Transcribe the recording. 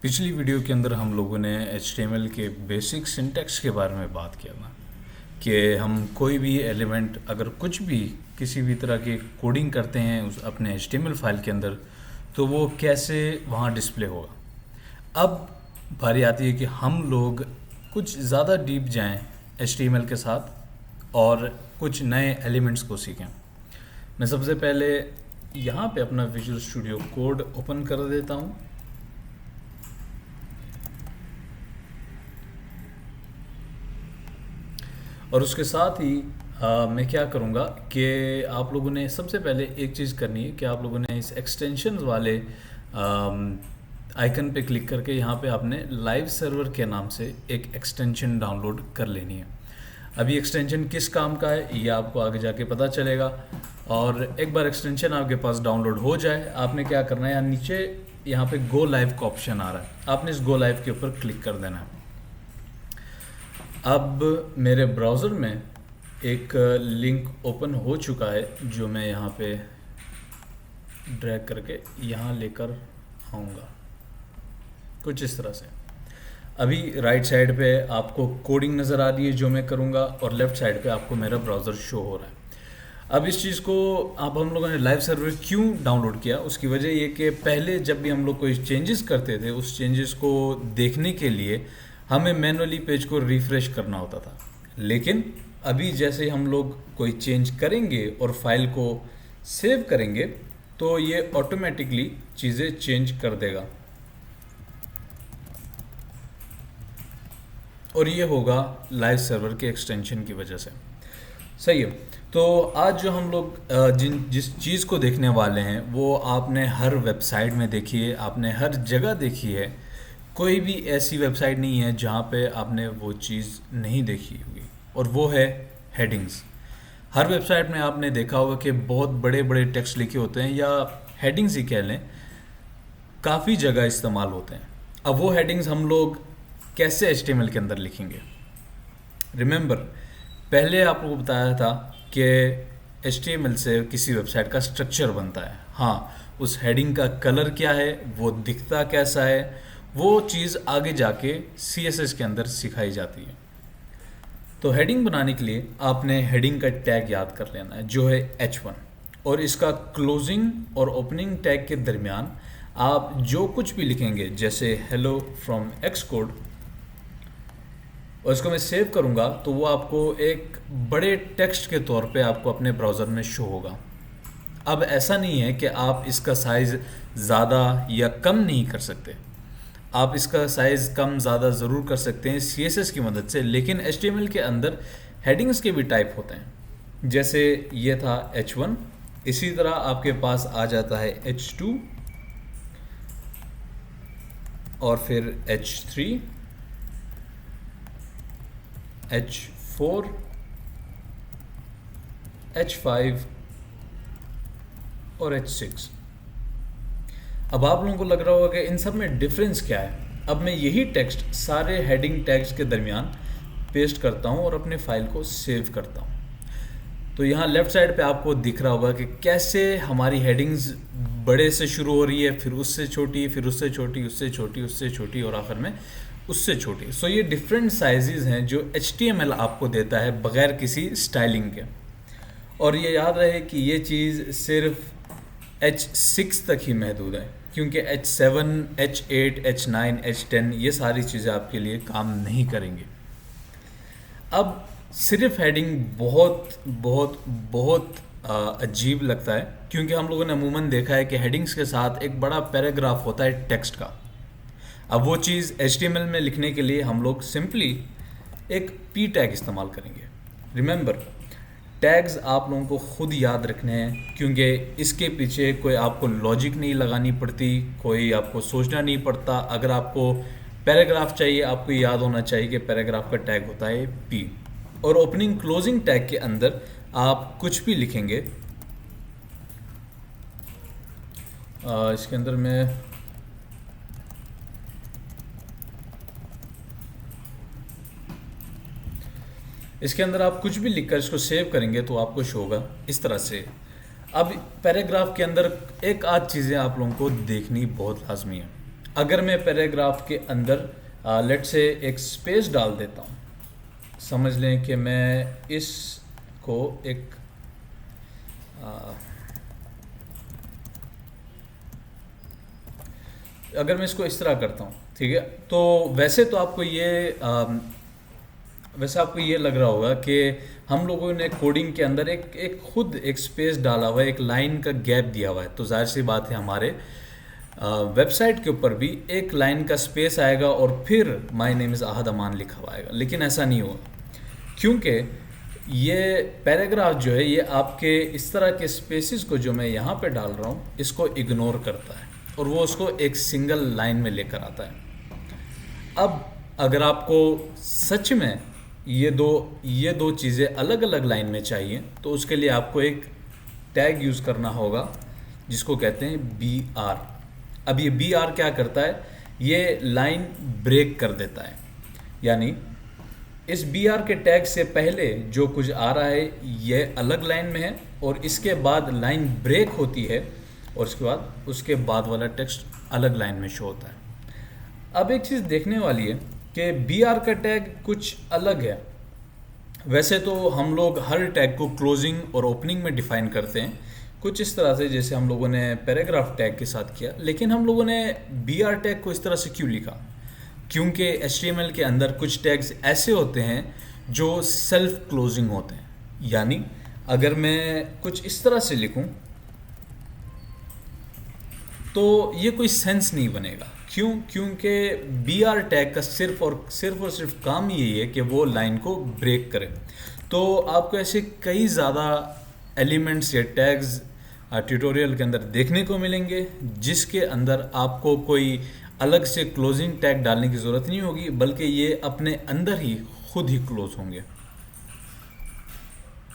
पिछली वीडियो के अंदर हम लोगों ने HTML के बेसिक सिंटैक्स के बारे में बात किया था कि हम कोई भी एलिमेंट अगर कुछ भी किसी भी तरह की कोडिंग करते हैं उस अपने HTML फाइल के अंदर तो वो कैसे वहाँ डिस्प्ले होगा। अब बारी आती है कि हम लोग कुछ ज़्यादा डीप जाएं HTML के साथ और कुछ नए एलिमेंट्स को सीखें। मैं सबसे पहले यहाँ पे अपना विजुअल स्टूडियो कोड ओपन कर देता हूँ। और उसके साथ ही मैं क्या करूँगा कि आप लोगों ने सबसे पहले एक चीज़ करनी है कि आप लोगों ने इस एक्सटेंशन वाले आइकन पे क्लिक करके यहाँ पे आपने लाइव सर्वर के नाम से एक एक्सटेंशन डाउनलोड कर लेनी है। अभी एक्सटेंशन किस काम का है ये आपको आगे जाके पता चलेगा। और एक बार एक्सटेंशन आपके पास डाउनलोड हो जाए आपने क्या करना है, यहाँ नीचे यहाँ पे गो लाइव का ऑप्शन आ रहा है, आपने इस गो लाइव के ऊपर क्लिक कर देना है। अब मेरे ब्राउज़र में एक लिंक ओपन हो चुका है जो मैं यहाँ पे ड्रैग करके यहाँ लेकर आऊँगा कुछ इस तरह से। अभी राइट साइड पे आपको कोडिंग नज़र आ रही है जो मैं करूँगा और लेफ़्ट साइड पे आपको मेरा ब्राउज़र शो हो रहा है। अब इस चीज़ को अब हम लोगों ने लाइव सर्वर क्यों डाउनलोड किया, उसकी वजह ये कि पहले जब भी हम लोग कोई चेंजेस करते थे उस चेंजेस को देखने के लिए हमें मैनुअली पेज को रिफ़्रेश करना होता था। लेकिन अभी जैसे हम लोग कोई चेंज करेंगे और फाइल को सेव करेंगे तो ये ऑटोमेटिकली चीज़ें चेंज कर देगा और ये होगा लाइव सर्वर के एक्सटेंशन की वजह से। सही है। तो आज जो हम लोग जिस चीज़ को देखने वाले हैं वो आपने हर वेबसाइट में देखी है, आपने हर जगह देखी है। कोई भी ऐसी वेबसाइट नहीं है जहाँ पे आपने वो चीज़ नहीं देखी होगी और वो है हेडिंग्स। हर वेबसाइट में आपने देखा होगा कि बहुत बड़े बड़े टेक्स्ट लिखे होते हैं या हेडिंग्स ही कह लें, काफ़ी जगह इस्तेमाल होते हैं। अब वो हेडिंग्स हम लोग कैसे HTML के अंदर लिखेंगे। रिमेंबर पहले आपको बताया था कि HTML से किसी वेबसाइट का स्ट्रक्चर बनता है। हाँ, उस हेडिंग का कलर क्या है, वो दिखता कैसा है, वो चीज़ आगे जाके CSS के अंदर सिखाई जाती है। तो हेडिंग बनाने के लिए आपने हेडिंग का टैग याद कर लेना है जो है H1 और इसका क्लोजिंग और ओपनिंग टैग के दरमियान आप जो कुछ भी लिखेंगे जैसे हेलो फ्रॉम एक्सकोड और इसको मैं सेव करूँगा तो वो आपको एक बड़े टेक्स्ट के तौर पे आपको अपने ब्राउज़र में शो होगा। अब ऐसा नहीं है कि आप इसका साइज़ ज़्यादा या कम नहीं कर सकते, आप इसका साइज़ कम ज़्यादा ज़रूर कर सकते हैं CSS की मदद से। लेकिन HTML के अंदर हेडिंग्स के भी टाइप होते हैं, जैसे ये था H1, इसी तरह आपके पास आ जाता है H2 और फिर H3, H4, H5 और H6। अब आप लोगों को लग रहा होगा कि इन सब में डिफरेंस क्या है। अब मैं यही टेक्स्ट सारे हेडिंग टैग्स के दरमियान पेस्ट करता हूँ और अपने फाइल को सेव करता हूँ। तो यहाँ लेफ़्ट साइड पे आपको दिख रहा होगा कि कैसे हमारी हेडिंग्स बड़े से शुरू हो रही है, फिर उससे छोटी, फिर उससे छोटी, उससे छोटी, उससे छोटी और आखिर में उससे छोटी। सो ये डिफरेंट साइजेस हैं जो HTML आपको देता है बग़ैर किसी स्टाइलिंग के। और ये याद रहे कि ये चीज़ सिर्फ H6 तक ही महदूद है, क्योंकि H7, H8, H9, H10 ये सारी चीज़ें आपके लिए काम नहीं करेंगी। अब सिर्फ हेडिंग बहुत बहुत बहुत अजीब लगता है, क्योंकि हम लोगों ने अमूमन देखा है कि हेडिंग्स के साथ एक बड़ा पैराग्राफ होता है टेक्स्ट का। अब वो चीज़ HTML में लिखने के लिए हम लोग सिंपली एक P टैग इस्तेमाल करेंगे। रिमेंबर टैग्स आप लोगों को खुद याद रखने हैं, क्योंकि इसके पीछे कोई आपको लॉजिक नहीं लगानी पड़ती, कोई आपको सोचना नहीं पड़ता। अगर आपको पैराग्राफ चाहिए आपको याद होना चाहिए कि पैराग्राफ का टैग होता है P। और ओपनिंग क्लोजिंग टैग के अंदर आप कुछ भी लिखेंगे। इसके अंदर मैं इसके अंदर आप कुछ भी लिखकर इसको सेव करेंगे तो आपको शो होगा इस तरह से। अब पैराग्राफ के अंदर एक आध चीज़ें आप लोगों को देखनी बहुत लाजमी है। अगर मैं पैराग्राफ के अंदर लेट से एक स्पेस डाल देता हूँ, समझ लें कि मैं इसको एक अगर मैं इसको इस तरह करता हूँ, ठीक है, तो वैसे आपको ये लग रहा होगा कि हम लोगों ने कोडिंग के अंदर एक खुद एक स्पेस डाला हुआ है, एक लाइन का गैप दिया हुआ है। तो जाहिर सी बात है हमारे वेबसाइट के ऊपर भी एक लाइन का स्पेस आएगा और फिर माय नेम इज़ अहद अमान लिखा हुआ आएगा, लेकिन ऐसा नहीं होगा क्योंकि ये पैराग्राफ जो है ये आपके इस तरह के स्पेसिस को जो मैं यहाँ पे डाल रहा हूँ इसको इग्नोर करता है और वो उसको एक सिंगल लाइन में लेकर आता है। अब अगर आपको सच में ये दो चीज़ें अलग अलग लाइन में चाहिए तो उसके लिए आपको एक टैग यूज़ करना होगा जिसको कहते हैं बी आर। अब ये बी आर क्या करता है, ये लाइन ब्रेक कर देता है, यानी इस बी आर के टैग से पहले जो कुछ आ रहा है ये अलग लाइन में है और इसके बाद लाइन ब्रेक होती है और उसके बाद वाला टेक्स्ट अलग लाइन में शो होता है। अब एक चीज़ देखने वाली है कि बी आर का टैग कुछ अलग है। वैसे तो हम लोग हर टैग को क्लोजिंग और ओपनिंग में डिफाइन करते हैं कुछ इस तरह से जैसे हम लोगों ने पैराग्राफ टैग के साथ किया, लेकिन हम लोगों ने बी आर टैग को इस तरह से क्यों लिखा? क्योंकि HTML के अंदर कुछ टैग्स ऐसे होते हैं जो सेल्फ क्लोजिंग होते हैं, यानी अगर मैं कुछ इस तरह से लिखूं तो ये कोई सेंस नहीं बनेगा। क्यों? क्योंकि बी आर टैग का सिर्फ और सिर्फ काम यही है कि वो लाइन को ब्रेक करे। तो आपको ऐसे कई ज़्यादा एलिमेंट्स या टैग्स ट्यूटोरियल के अंदर देखने को मिलेंगे जिसके अंदर आपको कोई अलग से क्लोजिंग टैग डालने की ज़रूरत नहीं होगी, बल्कि ये अपने अंदर ही खुद ही क्लोज होंगे।